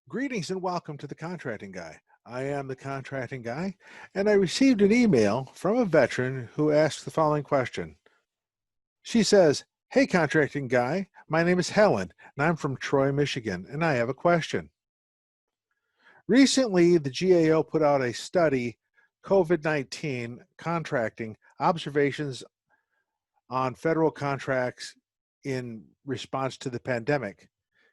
Greetings and welcome to the Contracting Guy. I am the Contracting Guy, and I received an email from a veteran who asked the following question. She says, "Hey, Contracting Guy, my name is Helen, and I'm from Troy, Michigan, and I have a question. Recently, the GAO put out a study, COVID-19 Contracting Observations on Federal Contracts in Response to the Pandemic.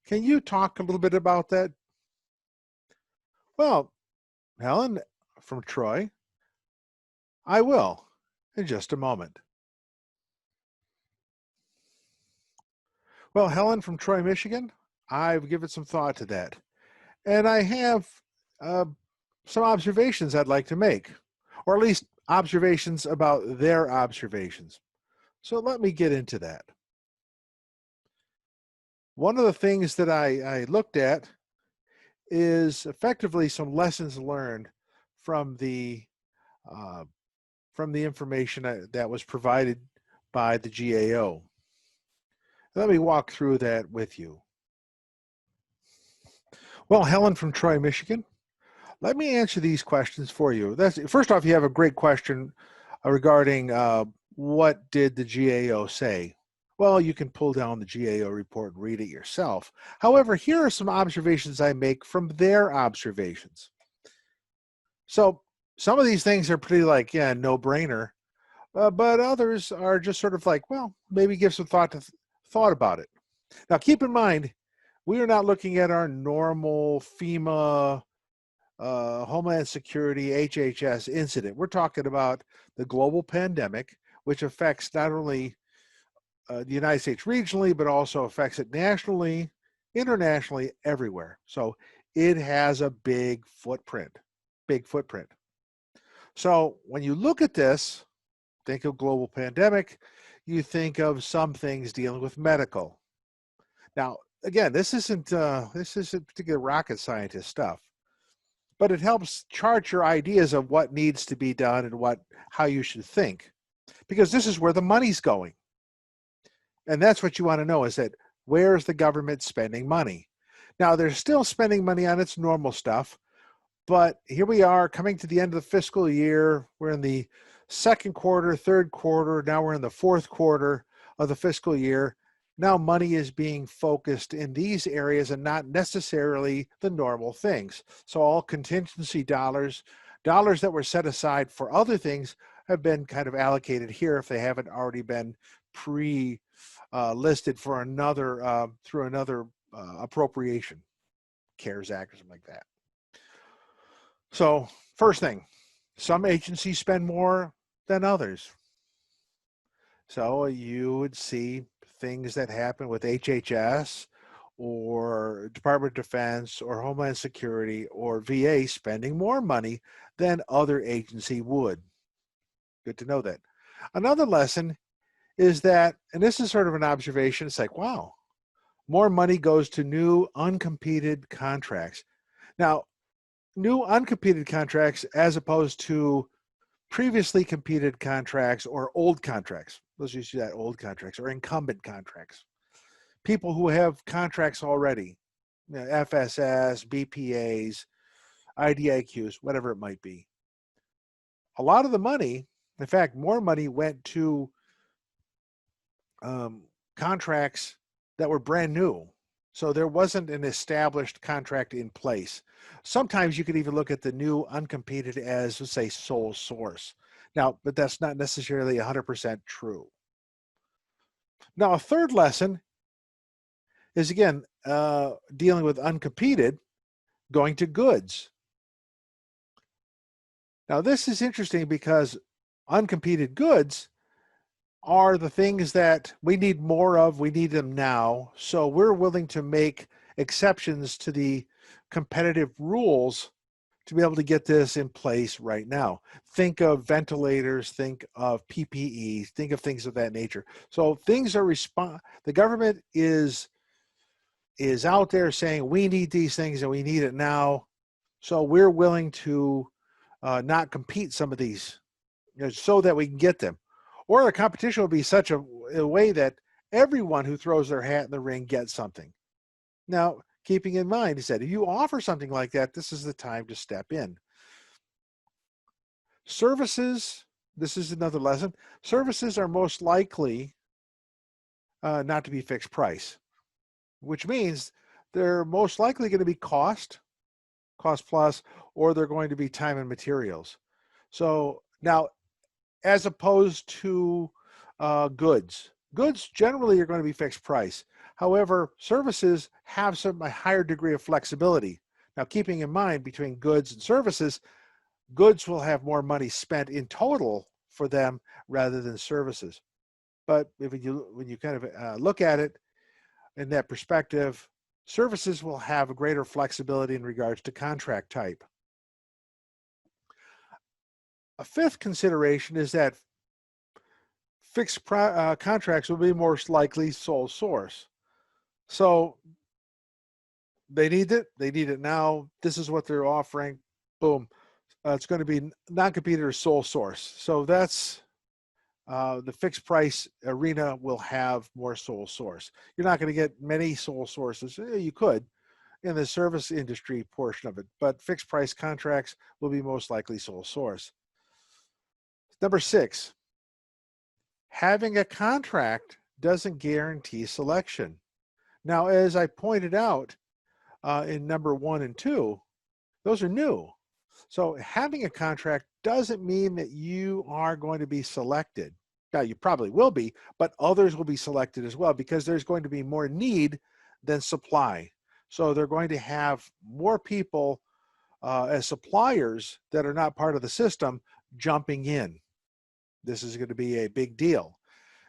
Can you talk a little bit about that?" Well, Helen from Troy, I will in just a moment. Well, Helen from Troy, Michigan, I've given some thought to that. And I have uh, some observations I'd like to make, or at least observations about their observations. So let me get into that. One of the things that I looked at is effectively some lessons learned from the uh, information that was provided by the GAO. Let me walk through that with you. Well, Helen from Troy, Michigan, let me answer these questions for you. First off, you have a great question regarding what did the GAO say? Well, you can pull down the GAO report and read it yourself. However, here are some observations I make from their observations. So some of these things are pretty like, yeah, no-brainer, but others are just sort of like, well, maybe give some thought about it. Now, keep in mind, we are not looking at our normal FEMA, Homeland Security, HHS incident. We're talking about the global pandemic, which affects not only the United States regionally, but also affects it nationally, internationally, everywhere. So it has a big footprint, big footprint. So when you look at this, think of global pandemic, you think of some things dealing with medical. Now, again, this isn't particular rocket scientist stuff, but it helps chart your ideas of what needs to be done and how you should think, because this is where the money's going. And that's what you want to know, is that where's the government spending money? Now, they're still spending money on its normal stuff, but here we are coming to the end of the fiscal year. We're in the second quarter, third quarter. Now we're in the fourth quarter of the fiscal year. Now money is being focused in these areas and not necessarily the normal things. So all contingency dollars that were set aside for other things, have been kind of allocated here if they haven't already been listed for another through another appropriation, CARES Act or something like that. So first thing, some agencies spend more than others. So you would see things that happen with HHS or Department of Defense or Homeland Security or VA spending more money than other agency would. Good to know that. Another lesson is that, and this is sort of an observation, it's like, wow, more money goes to new uncompeted contracts. Now, new uncompeted contracts as opposed to previously competed contracts or old contracts. Let's just use that, old contracts or incumbent contracts. People who have contracts already, FSS, BPAs, IDIQs, whatever it might be. A lot of the money, in fact, more money went to contracts that were brand new. So there wasn't an established contract in place. Sometimes you could even look at the new uncompeted as, let's say, sole source. Now, but that's not necessarily 100% true. Now, a third lesson is, again, dealing with uncompeted, going to goods. Now, this is interesting because uncompeted goods are the things that we need more of. We need them now. So we're willing to make exceptions to the competitive rules to be able to get this in place right now. Think of ventilators, think of PPE, think of things of that nature. So things are the government is out there saying we need these things and we need it now. So we're willing to not compete some of these, so that we can get them. Or the competition will be such a way that everyone who throws their hat in the ring gets something. Now, keeping in mind, he said, if you offer something like that, this is the time to step in. Services, this is another lesson. Services are most likely not to be fixed price, which means they're most likely going to be cost plus, or they're going to be time and materials. So now, as opposed to goods generally are going to be fixed price. However, services have a higher degree of flexibility. Now, keeping in mind between goods and services, goods will have more money spent in total for them rather than services. But when you kind of look at it in that perspective, services will have a greater flexibility in regards to contract type. A fifth consideration is that fixed contracts will be more likely sole source. So they need it. They need it now. This is what they're offering. Boom. It's going to be non-competed or sole source. So that's the fixed price arena will have more sole source. You're not going to get many sole sources. You could in the service industry portion of it, but fixed price contracts will be most likely sole source. Number 6, having a contract doesn't guarantee selection. Now, as I pointed out in number 1 and 2, those are new. So having a contract doesn't mean that you are going to be selected. Now, you probably will be, but others will be selected as well because there's going to be more need than supply. So they're going to have more people as suppliers that are not part of the system jumping in. This is going to be a big deal.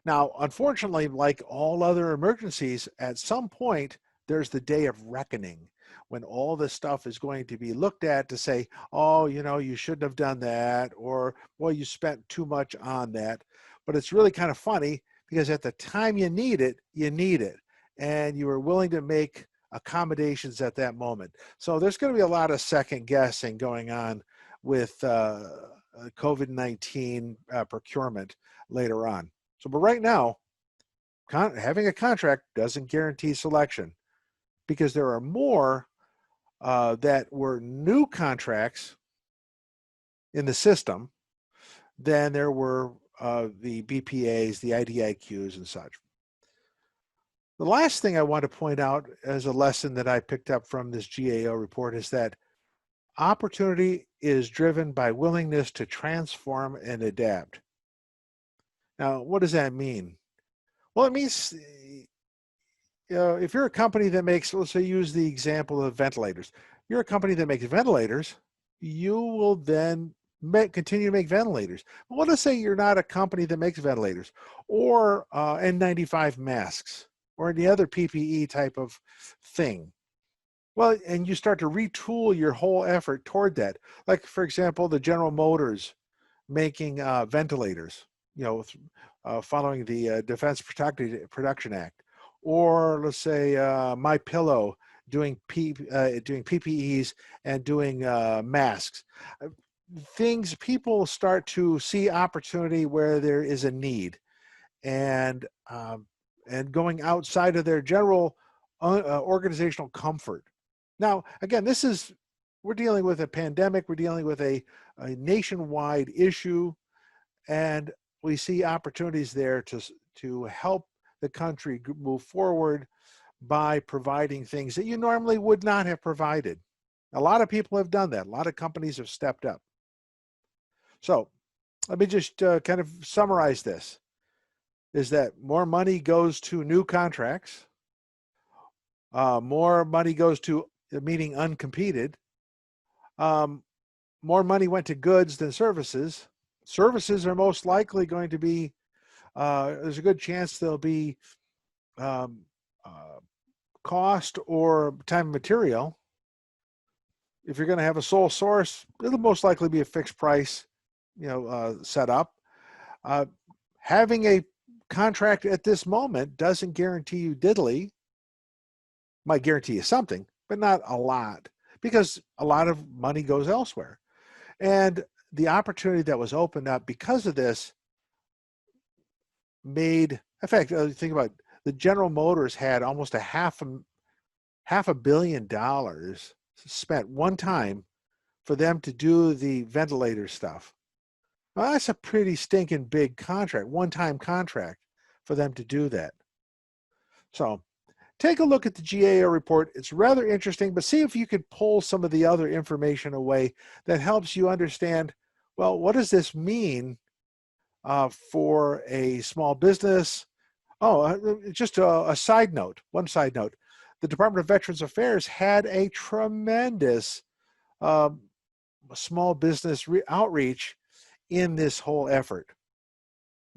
Now, unfortunately, like all other emergencies, at some point, there's the day of reckoning when all this stuff is going to be looked at to say, oh, you shouldn't have done that, or, well, you spent too much on that. But it's really kind of funny because at the time you need it, and you are willing to make accommodations at that moment. So there's going to be a lot of second guessing going on with COVID-19 procurement later on. So, but right now, having a contract doesn't guarantee selection because there are more that were new contracts in the system than there were the BPAs, the IDIQs, and such. The last thing I want to point out as a lesson that I picked up from this GAO report is that opportunity is driven by willingness to transform and adapt. Now, what does that mean? Well, it means if you're a company that makes, let's say, use the example of ventilators. You're a company that makes ventilators, you will then continue to make ventilators. But let's say you're not a company that makes ventilators or N95 masks or any other PPE type of thing. Well, and you start to retool your whole effort toward that. Like, for example, the General Motors making ventilators, following the Defense Production Act. Or let's say My Pillow doing PPEs and doing masks. People start to see opportunity where there is a need, and going outside of their general organizational comfort. Now, again, we're dealing with a pandemic. We're dealing with a nationwide issue, and we see opportunities there to help the country move forward by providing things that you normally would not have provided. A lot of people have done that. A lot of companies have stepped up. So let me just kind of summarize this, is that more money goes to new contracts. More money goes to, meaning uncompeted. More money went to goods than services. Services are most likely going to be, there's a good chance they'll be cost or time and material. If you're going to have a sole source, it'll most likely be a fixed price, set up. Having a contract at this moment doesn't guarantee you diddly. Might guarantee you something, but not a lot, because a lot of money goes elsewhere. And the opportunity that was opened up because of this in fact, think about it, the General Motors had almost $500 million spent one time for them to do the ventilator stuff. Well, that's a pretty stinking big contract, one-time contract for them to do that. So take a look at the GAO report. It's rather interesting, but see if you could pull some of the other information away that helps you understand, well, what does this mean for a small business? Just a side note, one side note. The Department of Veterans Affairs had a tremendous small business outreach in this whole effort.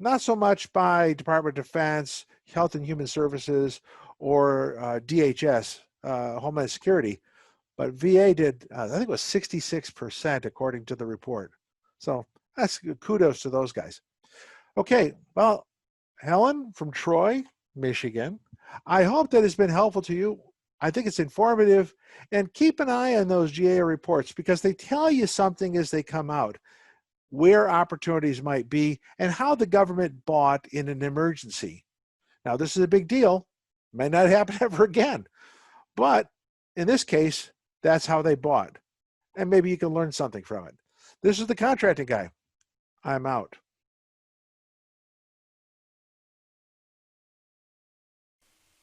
Not so much by Department of Defense, Health and Human Services, or DHS, Homeland Security, but VA did, I think it was 66% according to the report. So that's kudos to those guys. Okay, well, Helen from Troy, Michigan, I hope that has been helpful to you. I think it's informative, and keep an eye on those GAO reports because they tell you something as they come out, where opportunities might be, and how the government bought in an emergency. Now, this is a big deal. May not happen ever again, but in this case, that's how they bought, and maybe you can learn something from it. This is the Contracting Guy. I'm out.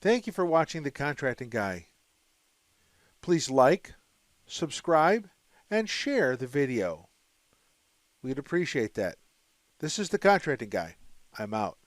Thank you for watching The Contracting Guy. Please like, subscribe, and share the video. We'd appreciate that. This is The Contracting Guy. I'm out.